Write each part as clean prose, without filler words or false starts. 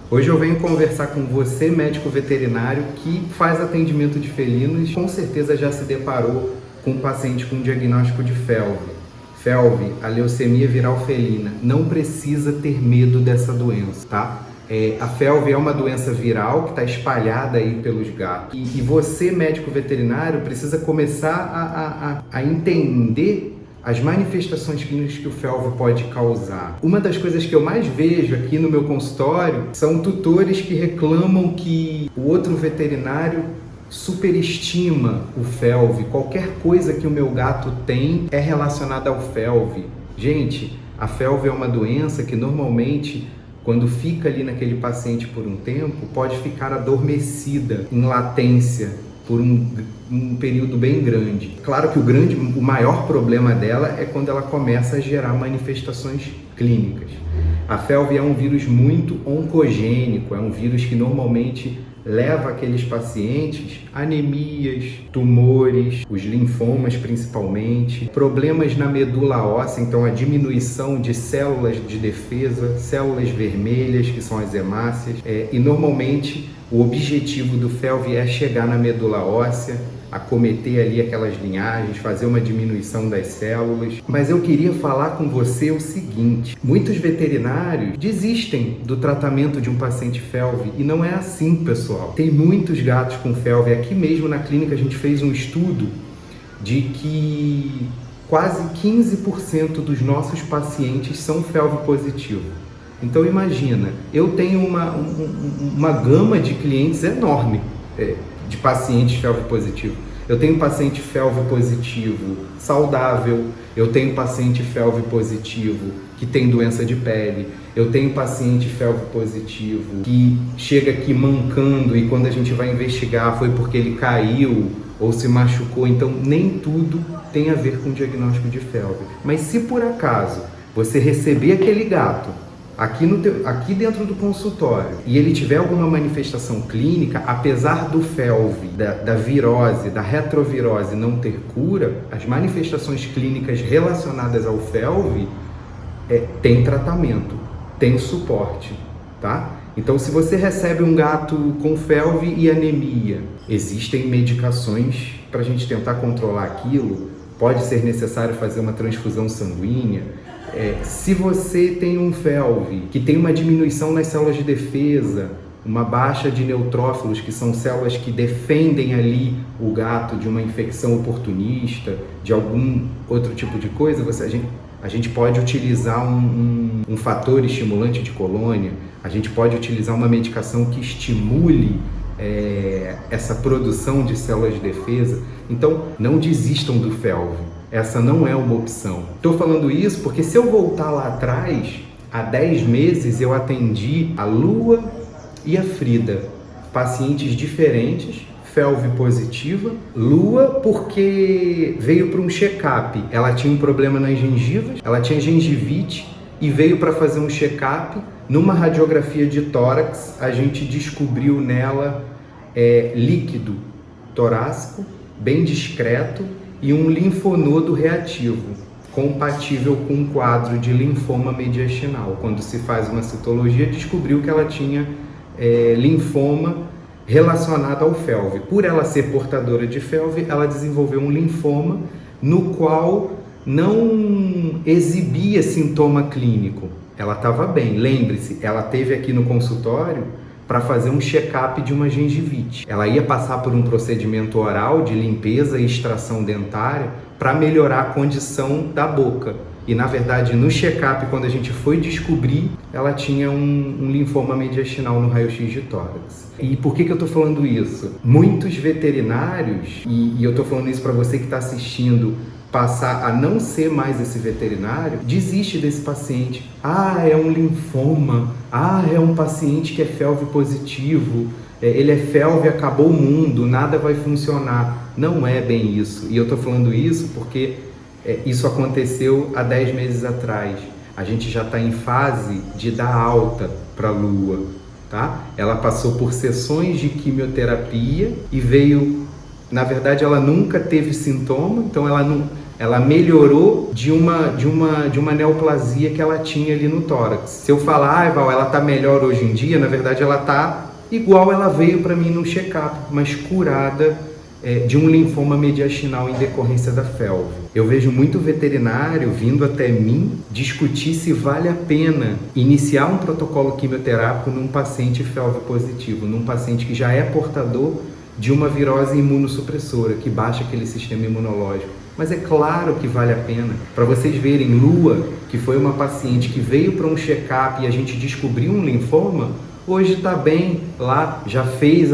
Hoje eu venho conversar com você, médico veterinário, que faz atendimento de felinos, com certeza já se deparou com um paciente com diagnóstico de FeLV. FeLV, a leucemia viral felina, não precisa ter medo dessa doença, tá? A FeLV é uma doença viral que está espalhada aí pelos gatos. E você, médico veterinário, precisa começar a entender as manifestações clínicas que o FeLV pode causar. Uma das coisas que eu mais vejo aqui no meu consultório são tutores que reclamam que o outro veterinário superestima o FeLV. Qualquer coisa que o meu gato tem é relacionada ao FeLV. Gente, a FeLV é uma doença que normalmente, quando fica ali naquele paciente por um tempo, pode ficar adormecida em latência por um período bem grande. Claro que o maior problema dela é quando ela começa a gerar manifestações clínicas. A FeLV é um vírus muito oncogênico, é um vírus que normalmente leva aqueles pacientes anemias, tumores, os linfomas principalmente, problemas na medula óssea, então a diminuição de células de defesa, células vermelhas, que são as hemácias, e normalmente o objetivo do FeLV é chegar na medula óssea, acometer ali aquelas linhagens, fazer uma diminuição das células. Mas eu queria falar com você o seguinte: muitos veterinários desistem do tratamento de um paciente FeLV e não é assim, pessoal. Tem muitos gatos com FeLV. Aqui mesmo na clínica a gente fez um estudo de que quase 15% dos nossos pacientes são FeLV positivo. Então imagina, eu tenho uma gama de clientes enorme, de pacientes FeLV positivo. Eu tenho paciente FeLV positivo saudável, eu tenho paciente FeLV positivo que tem doença de pele, eu tenho paciente FeLV positivo que chega aqui mancando e quando a gente vai investigar foi porque ele caiu ou se machucou. Então nem tudo tem a ver com o diagnóstico de FeLV. Mas se por acaso você receber aquele gato aqui dentro do consultório e ele tiver alguma manifestação clínica, apesar do FeLV, da virose, da retrovirose não ter cura, as manifestações clínicas relacionadas ao FeLV tem tratamento, tem suporte, tá? Então, se você recebe um gato com FeLV e anemia, existem medicações para a gente tentar controlar aquilo. Pode ser necessário fazer uma transfusão sanguínea. Se você tem um FeLV que tem uma diminuição nas células de defesa, uma baixa de neutrófilos, que são células que defendem ali o gato de uma infecção oportunista, de algum outro tipo de coisa, a gente pode utilizar um fator estimulante de colônia, a gente pode utilizar uma medicação que estimule essa produção de células de defesa. Então, não desistam do FeLV. Essa não é uma opção. Estou falando isso porque se eu voltar lá atrás, há 10 meses eu atendi a Lua e a Frida, pacientes diferentes, FeLV positiva. Lua porque veio para um check-up, ela tinha um problema nas gengivas, ela tinha gengivite e veio para fazer um check-up. Numa radiografia de tórax, a gente descobriu nela líquido torácico, bem discreto, e um linfonodo reativo, compatível com um quadro de linfoma mediastinal. Quando se faz uma citologia, descobriu que ela tinha linfoma relacionado ao FeLV. Por ela ser portadora de FeLV, ela desenvolveu um linfoma no qual não exibia sintoma clínico. Ela estava bem. Lembre-se, ela esteve aqui no consultório para fazer um check-up de uma gengivite. Ela ia passar por um procedimento oral de limpeza e extração dentária para melhorar a condição da boca. E, na verdade, no check-up, quando a gente foi descobrir, ela tinha um linfoma mediastinal no raio-x de tórax. E por que eu estou falando isso? Muitos veterinários, e eu estou falando isso para você que está assistindo, passar a não ser mais esse veterinário, desiste desse paciente. É um linfoma. É um paciente que é FeLV positivo. Ele é FeLV, acabou o mundo, nada vai funcionar. Não é bem isso. E eu estou falando isso porque isso aconteceu há 10 meses atrás. A gente já está em fase de dar alta para a Lua, tá? Ela passou por sessões de quimioterapia e veio... Na verdade, ela nunca teve sintoma, então ela ela melhorou de uma neoplasia que ela tinha ali no tórax. Se eu falar, Val, ela está melhor hoje em dia, na verdade ela está igual ela veio para mim no check-up, mas curada de um linfoma mediastinal em decorrência da felve. Eu vejo muito veterinário vindo até mim discutir se vale a pena iniciar um protocolo quimioterápico num paciente felve positivo, num paciente que já é portador de uma virose imunossupressora, que baixa aquele sistema imunológico. Mas é claro que vale a pena. Para vocês verem, Lua, que foi uma paciente que veio para um check-up e a gente descobriu um linfoma, hoje está bem lá, já fez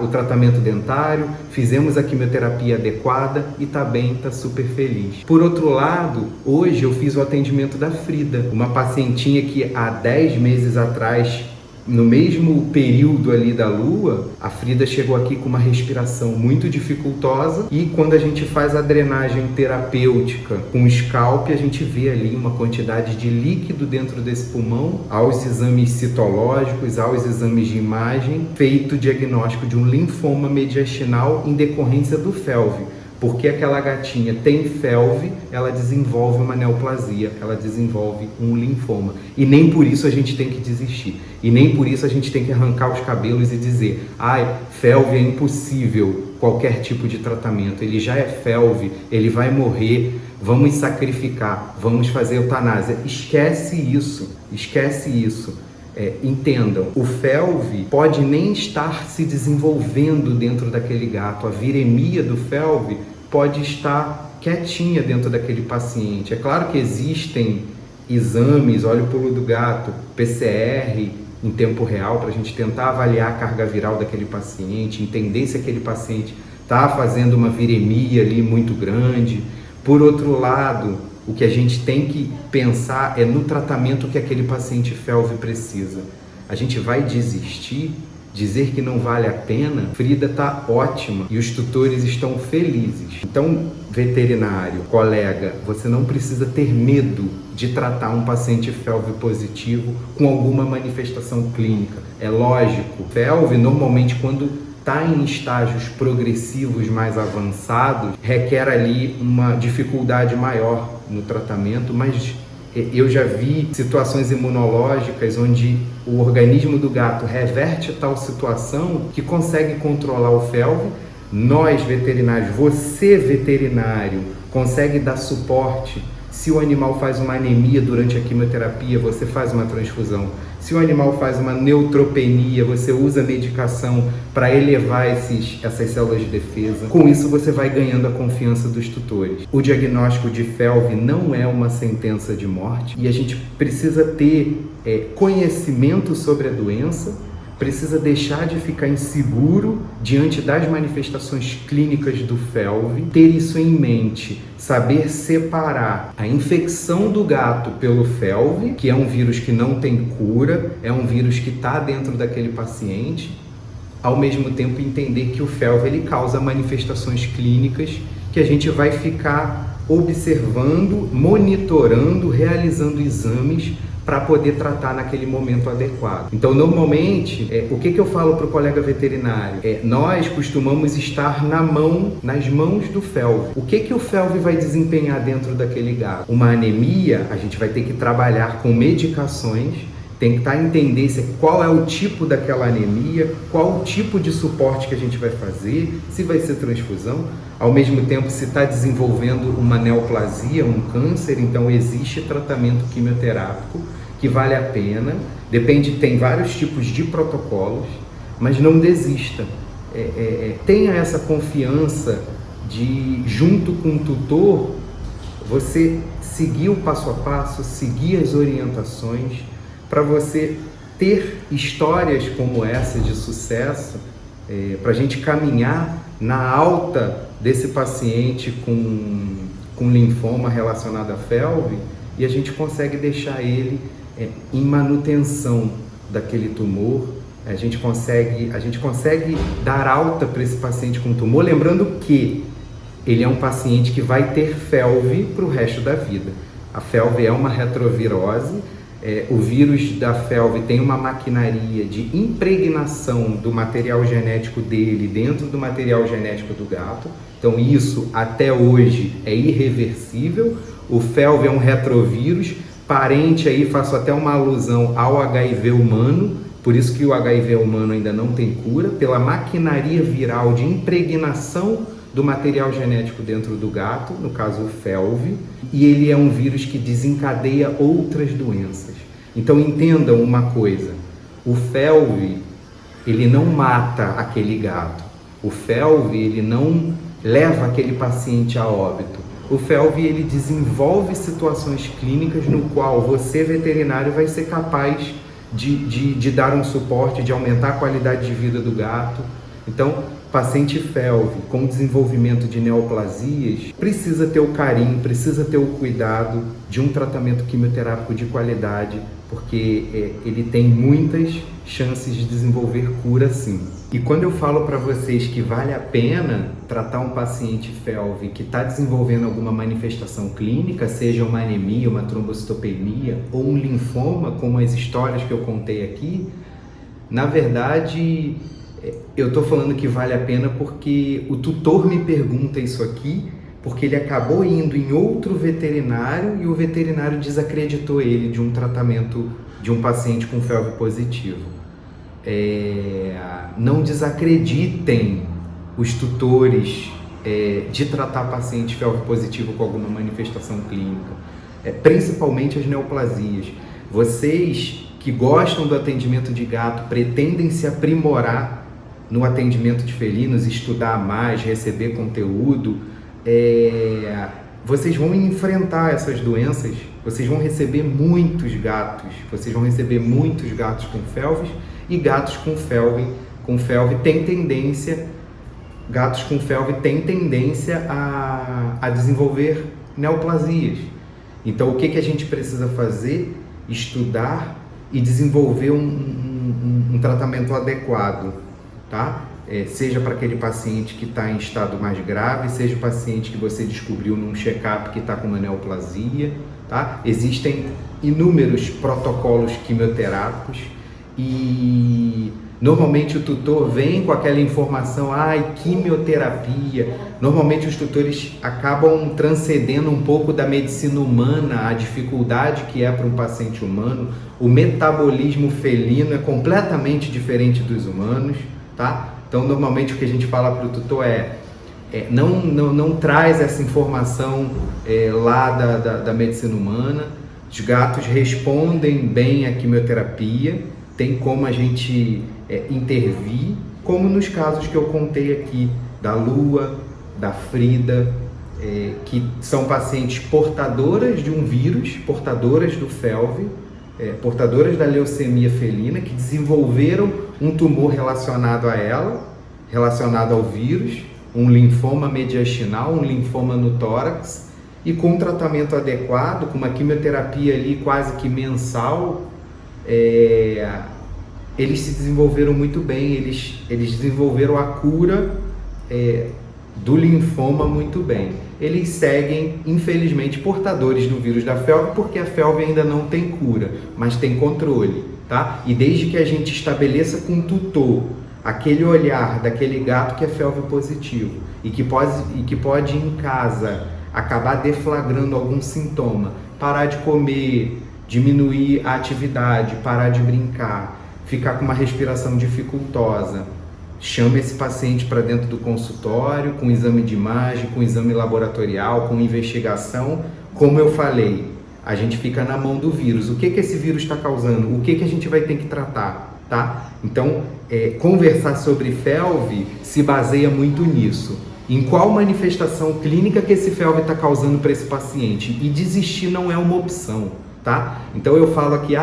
o tratamento dentário, fizemos a quimioterapia adequada e está bem, está super feliz. Por outro lado, hoje eu fiz o atendimento da Frida, uma pacientinha que há 10 meses atrás, no mesmo período ali da Lua, a Frida chegou aqui com uma respiração muito dificultosa e quando a gente faz a drenagem terapêutica com o scalp, a gente vê ali uma quantidade de líquido dentro desse pulmão, aos exames citológicos, aos exames de imagem, feito o diagnóstico de um linfoma mediastinal em decorrência do felve. Porque aquela gatinha tem felve, ela desenvolve uma neoplasia, ela desenvolve um linfoma. E nem por isso a gente tem que desistir. E nem por isso a gente tem que arrancar os cabelos e dizer: ai, felve é impossível qualquer tipo de tratamento, ele já é felve, ele vai morrer, vamos sacrificar, vamos fazer eutanásia. Esquece isso, esquece isso. Entendam, o felve pode nem estar se desenvolvendo dentro daquele gato, a viremia do felve pode estar quietinha dentro daquele paciente. É claro que existem exames, olho pulo do gato, PCR em tempo real para a gente tentar avaliar a carga viral daquele paciente, entender se aquele paciente está fazendo uma viremia ali muito grande. Por outro lado, o que a gente tem que pensar é no tratamento que aquele paciente felve precisa. A gente vai desistir, dizer que não vale a pena? Frida está ótima e os tutores estão felizes. Então, veterinário, colega, você não precisa ter medo de tratar um paciente felve positivo com alguma manifestação clínica. É lógico, felve normalmente quando está em estágios progressivos mais avançados, requer ali uma dificuldade maior no tratamento, mas eu já vi situações imunológicas onde o organismo do gato reverte tal situação que consegue controlar o felve. Nós veterinários, você veterinário, consegue dar suporte. Se o animal faz uma anemia durante a quimioterapia, você faz uma transfusão. Se o animal faz uma neutropenia, você usa medicação para elevar essas células de defesa. Com isso, você vai ganhando a confiança dos tutores. O diagnóstico de felve não é uma sentença de morte e a gente precisa ter conhecimento sobre a doença, precisa deixar de ficar inseguro diante das manifestações clínicas do felve, ter isso em mente, saber separar a infecção do gato pelo felve, que é um vírus que não tem cura, é um vírus que está dentro daquele paciente, ao mesmo tempo entender que o felve ele causa manifestações clínicas que a gente vai ficar observando, monitorando, realizando exames para poder tratar naquele momento adequado. Então, normalmente, o que eu falo para o colega veterinário? Nós costumamos estar nas mãos do felve. O que o felve vai desempenhar dentro daquele gato? Uma anemia, a gente vai ter que trabalhar com medicações, tentar entender qual é o tipo daquela anemia, qual o tipo de suporte que a gente vai fazer, se vai ser transfusão. Ao mesmo tempo, se está desenvolvendo uma neoplasia, um câncer, então existe tratamento quimioterápico que vale a pena. Tem vários tipos de protocolos, mas não desista. Tenha essa confiança de, junto com o tutor, você seguir o passo a passo, seguir as orientações, para você ter histórias como essa de sucesso, para a gente caminhar na alta desse paciente com linfoma relacionado à felve e a gente consegue deixar ele em manutenção daquele tumor. A gente consegue dar alta para esse paciente com tumor, lembrando que ele é um paciente que vai ter felve para o resto da vida. A felve é uma retrovirose. O vírus da felve tem uma maquinaria de impregnação do material genético dele dentro do material genético do gato. Então isso até hoje é irreversível. O FeLV é um retrovírus, parente aí, faço até uma alusão ao HIV humano, por isso que o HIV humano ainda não tem cura, pela maquinaria viral de impregnação do material genético dentro do gato, no caso o FeLV, e ele é um vírus que desencadeia outras doenças. Então entendam uma coisa, o FeLV, ele não mata aquele gato, o FeLV, ele não leva aquele paciente a óbito. O FeLV, ele desenvolve situações clínicas no qual você, veterinário, vai ser capaz de dar um suporte, de aumentar a qualidade de vida do gato. Então, paciente FeLV com desenvolvimento de neoplasias precisa ter o carinho, precisa ter o cuidado de um tratamento quimioterápico de qualidade, porque ele tem muitas chances de desenvolver cura sim. E quando eu falo para vocês que vale a pena tratar um paciente FeLV que está desenvolvendo alguma manifestação clínica, seja uma anemia, uma trombocitopenia ou um linfoma, como as histórias que eu contei aqui, na verdade eu estou falando que vale a pena porque o tutor me pergunta isso aqui, porque ele acabou indo em outro veterinário e o veterinário desacreditou ele de um tratamento de um paciente com FeLV positivo. Não desacreditem os tutores de tratar paciente FeLV positivo com alguma manifestação clínica, principalmente as neoplasias. Vocês que gostam do atendimento de gato, pretendem se aprimorar no atendimento de felinos, estudar mais, receber conteúdo, vocês vão enfrentar essas doenças, vocês vão receber muitos gatos, com FeLV e gatos com FeLV têm tendência, a desenvolver neoplasias. Então o que a gente precisa fazer? Estudar e desenvolver um tratamento adequado, tá? Seja para aquele paciente que está em estado mais grave, seja o paciente que você descobriu num check-up que está com uma neoplasia, tá? Existem inúmeros protocolos quimioterápicos e normalmente o tutor vem com aquela informação, quimioterapia. Normalmente os tutores acabam transcendendo um pouco da medicina humana, a dificuldade que é para um paciente humano. O metabolismo felino é completamente diferente dos humanos, tá? Então, normalmente o que a gente fala para o tutor não traz essa informação lá da medicina humana. Os gatos respondem bem à quimioterapia, tem como a gente intervir, como nos casos que eu contei aqui, da Lua, da Frida, que são pacientes portadoras de um vírus, portadoras do FeLV, portadoras da leucemia felina, que desenvolveram um tumor relacionado a ela, relacionado ao vírus, um linfoma mediastinal, um linfoma no tórax, e com um tratamento adequado, com uma quimioterapia ali quase que mensal, eles se desenvolveram muito bem, eles desenvolveram a cura do linfoma muito bem. Eles seguem, infelizmente, portadores do vírus da FeLV, porque a FeLV ainda não tem cura, mas tem controle, tá? E desde que a gente estabeleça com o tutor aquele olhar daquele gato que é FeLV positivo e que pode em casa acabar deflagrando algum sintoma, parar de comer, diminuir a atividade, parar de brincar, ficar com uma respiração dificultosa, chama esse paciente para dentro do consultório, com exame de imagem, com exame laboratorial, com investigação. Como eu falei, a gente fica na mão do vírus. O que esse vírus está causando? O que a gente vai ter que tratar, tá? Então, conversar sobre FeLV se baseia muito nisso. Em qual manifestação clínica que esse FeLV está causando para esse paciente? E desistir não é uma opção, tá? Então eu falo aqui,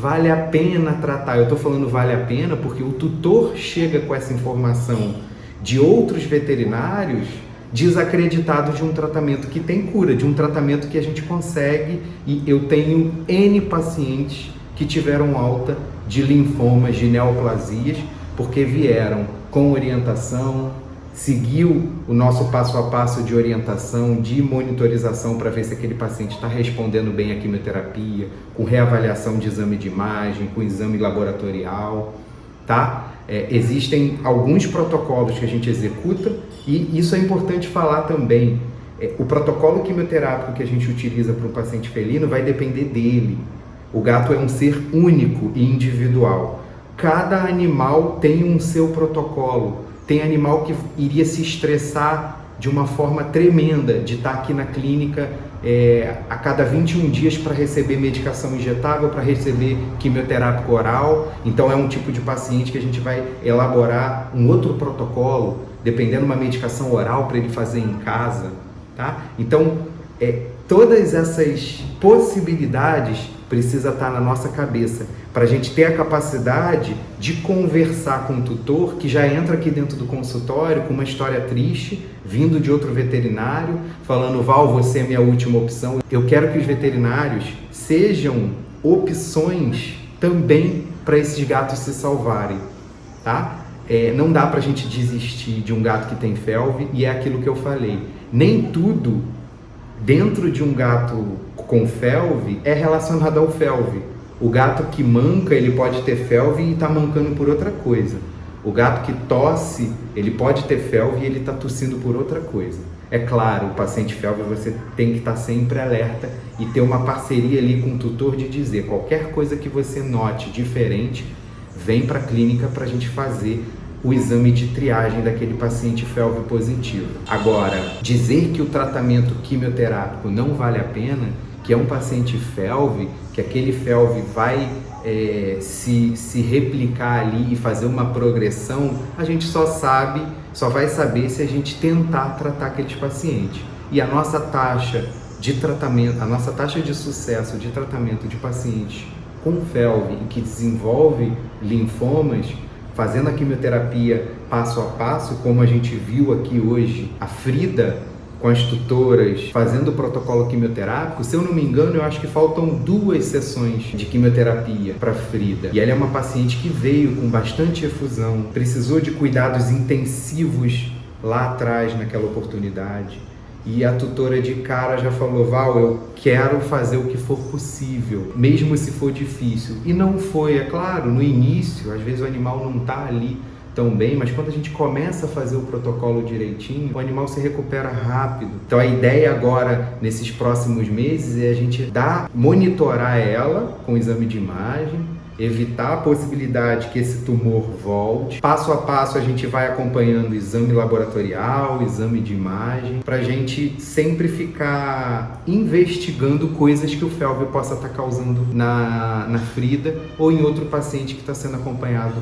vale a pena tratar. Eu estou falando vale a pena porque o tutor chega com essa informação de outros veterinários desacreditados de um tratamento que tem cura, de um tratamento que a gente consegue. E eu tenho N pacientes que tiveram alta de linfomas, de neoplasias, porque vieram com orientação, seguiu o nosso passo a passo de orientação, de monitorização para ver se aquele paciente está respondendo bem à quimioterapia, com reavaliação de exame de imagem, com exame laboratorial, tá? Existem alguns protocolos que a gente executa E isso é importante falar também. O protocolo quimioterápico que a gente utiliza para um paciente felino vai depender dele. O gato é um ser único e individual. Cada animal tem um seu protocolo. Tem animal que iria se estressar de uma forma tremenda de estar aqui na clínica a cada 21 dias para receber medicação injetável, para receber quimioterápico oral. Então é um tipo de paciente que a gente vai elaborar um outro protocolo, dependendo de uma medicação oral para ele fazer em casa, tá? Então, todas essas possibilidades precisam estar na nossa cabeça para a gente ter a capacidade de conversar com o tutor que já entra aqui dentro do consultório com uma história triste, vindo de outro veterinário, falando: Val, você é minha última opção. Eu quero que os veterinários sejam opções também para esses gatos se salvarem, tá? Não dá para a gente desistir de um gato que tem FeLV, e é aquilo que eu falei. Nem tudo dentro de um gato com FeLV é relacionado ao FeLV. O gato que manca, ele pode ter FeLV e está mancando por outra coisa. O gato que tosse, ele pode ter FeLV e ele está tossindo por outra coisa. É claro, o paciente FeLV você tem que estar sempre alerta e ter uma parceria ali com o tutor de dizer: qualquer coisa que você note diferente, vem para a clínica para a gente fazer o exame de triagem daquele paciente FeLV positivo. Agora, dizer que o tratamento quimioterápico não vale a pena, que é um paciente FeLV, que aquele FeLV vai se replicar ali e fazer uma progressão, a gente só vai saber se a gente tentar tratar aqueles pacientes. E a nossa taxa de tratamento, a nossa taxa de sucesso de tratamento de pacientes com FeLV e que desenvolve linfomas, fazendo a quimioterapia passo a passo, como a gente viu aqui hoje, a Frida com as tutoras fazendo o protocolo quimioterápico. Se eu não me engano, eu acho que faltam 2 sessões de quimioterapia para Frida. E ela é uma paciente que veio com bastante efusão, precisou de cuidados intensivos lá atrás naquela oportunidade. E a tutora de cara já falou: Val, eu quero fazer o que for possível, mesmo se for difícil. E não foi, é claro, no início, às vezes o animal não está ali tão bem, mas quando a gente começa a fazer o protocolo direitinho, o animal se recupera rápido. Então a ideia agora, nesses próximos meses, é a gente monitorar ela com exame de imagem, evitar a possibilidade que esse tumor volte. Passo a passo a gente vai acompanhando exame laboratorial, exame de imagem, para a gente sempre ficar investigando coisas que o FeLV possa estar causando na Frida ou em outro paciente que está sendo acompanhado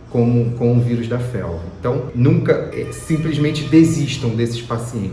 com o vírus da FeLV. Então, nunca simplesmente desistam desses pacientes.